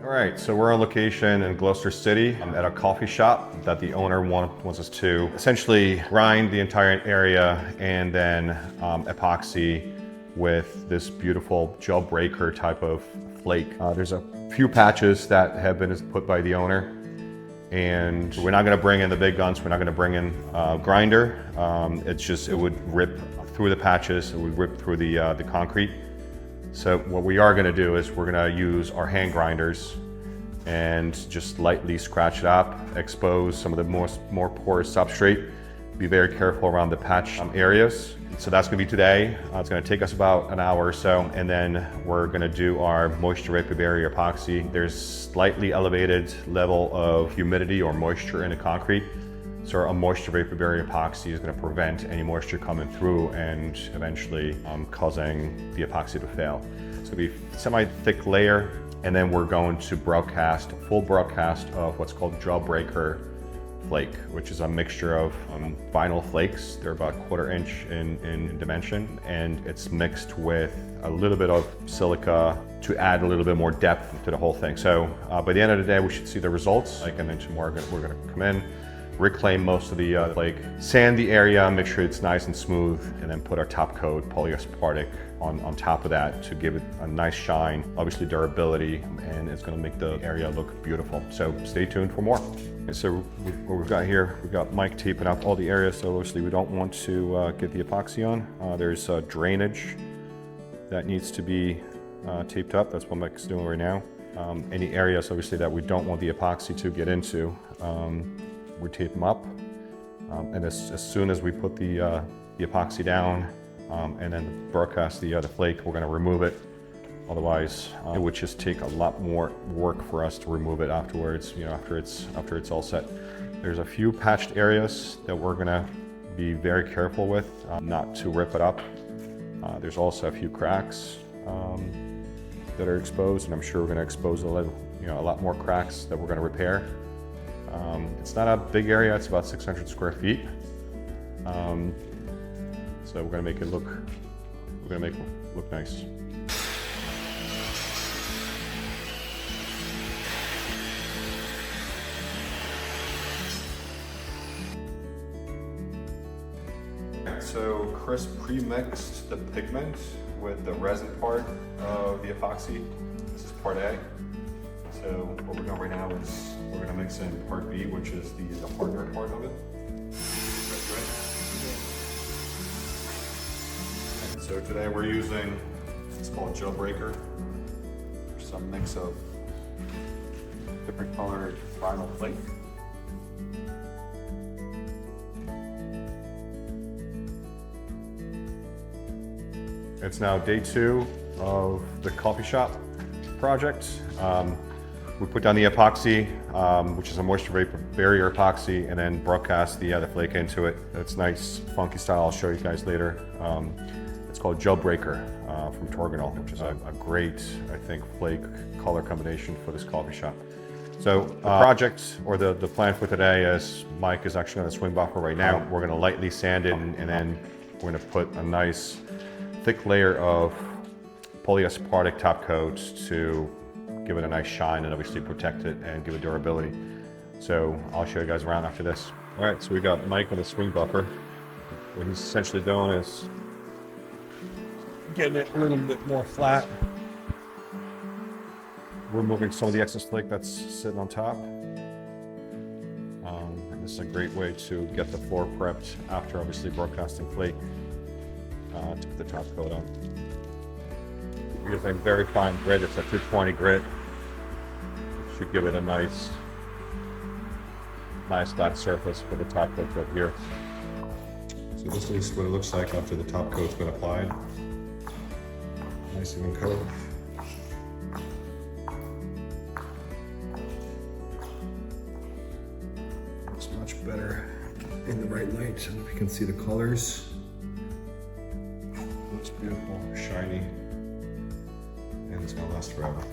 All right, so we're on location in Gloucester City at a coffee shop that the owner wants us to essentially grind the entire area and then epoxy with this beautiful Jawbreaker type of flake. There's a few patches that have been put by the owner, and we're not going to bring in the big guns. We're not going to bring in grinder. It would rip through the patches. It would rip through the concrete. So what we are going to do is we're going to use our hand grinders and just lightly scratch it up, expose some of the more porous substrate. Be very careful around the patch areas. So that's going to be today. It's going to take us about an hour or so, and then we're going to do our moisture vapor barrier epoxy. There's slightly elevated level of humidity or moisture in the concrete. So a moisture vapor barrier epoxy is going to prevent any moisture coming through and eventually causing the epoxy to fail. It's going to be a semi-thick layer, and then we're going to broadcast, full broadcast of what's called Jawbreaker flake, which is a mixture of vinyl flakes. They're about 1/4 inch in dimension, and it's mixed with a little bit of silica to add a little bit more depth to the whole thing. So by the end of the day, we should see the results. Like I mentioned, we're going to come in, reclaim most of the flake, sand the area, make sure it's nice and smooth, and then put our top coat polyaspartic on top of that to give it a nice shine, obviously durability, and it's going to make the area look beautiful. So stay tuned for more. And so what we've got here, we've got Mike taping up all the areas, so obviously we don't want to get the epoxy on. There's drainage that needs to be taped up. That's what Mike's doing right now. Any areas obviously that we don't want the epoxy to get into, we tape them up, and as soon as we put the epoxy down and then broadcast the flake, we're going to remove it. Otherwise, it would just take a lot more work for us to remove it afterwards. You know, after it's all set. There's a few patched areas that we're going to be very careful with, not to rip it up. There's also a few cracks that are exposed, and I'm sure we're going to expose a lot more cracks that we're going to repair. It's not a big area, it's about 600 square feet. So we're gonna make it look nice. So Chris pre-mixed the pigment with the resin part of the epoxy. This is part A. So what we're doing right now is we're going to mix in part B, which is the harder part of it. And so today we're using, it's called Jawbreaker. It's a mix of different colored vinyl flake. It's now day 2 of the coffee shop project. We put down the epoxy, which is a moisture vapor barrier epoxy, and then broadcast the flake into it. It's nice, funky style. I'll show you guys later. It's called Jawbreaker from Torganol, which is a great, I think, flake color combination for this coffee shop. So the project, or the plan for today, is Mike is actually on the swing buffer right now. We're going to lightly sand it, and then we're going to put a nice thick layer of polyaspartic top coat to give it a nice shine and obviously protect it and give it durability. So I'll show you guys around after this. All right, so we got Mike on the swing buffer. What he's essentially doing is getting it a little bit more flat, removing some of the excess flake that's sitting on top. And this is a great way to get the floor prepped after obviously broadcasting flake to put the top coat on. We're using very fine grit. It's a 220 grit. It should give it a nice flat surface for the top coat right here. So this is what it looks like after the top coat's been applied. Nice even coat. It's much better in the right light, so if you can see the colors. Looks beautiful, shiny, and it's gonna last forever.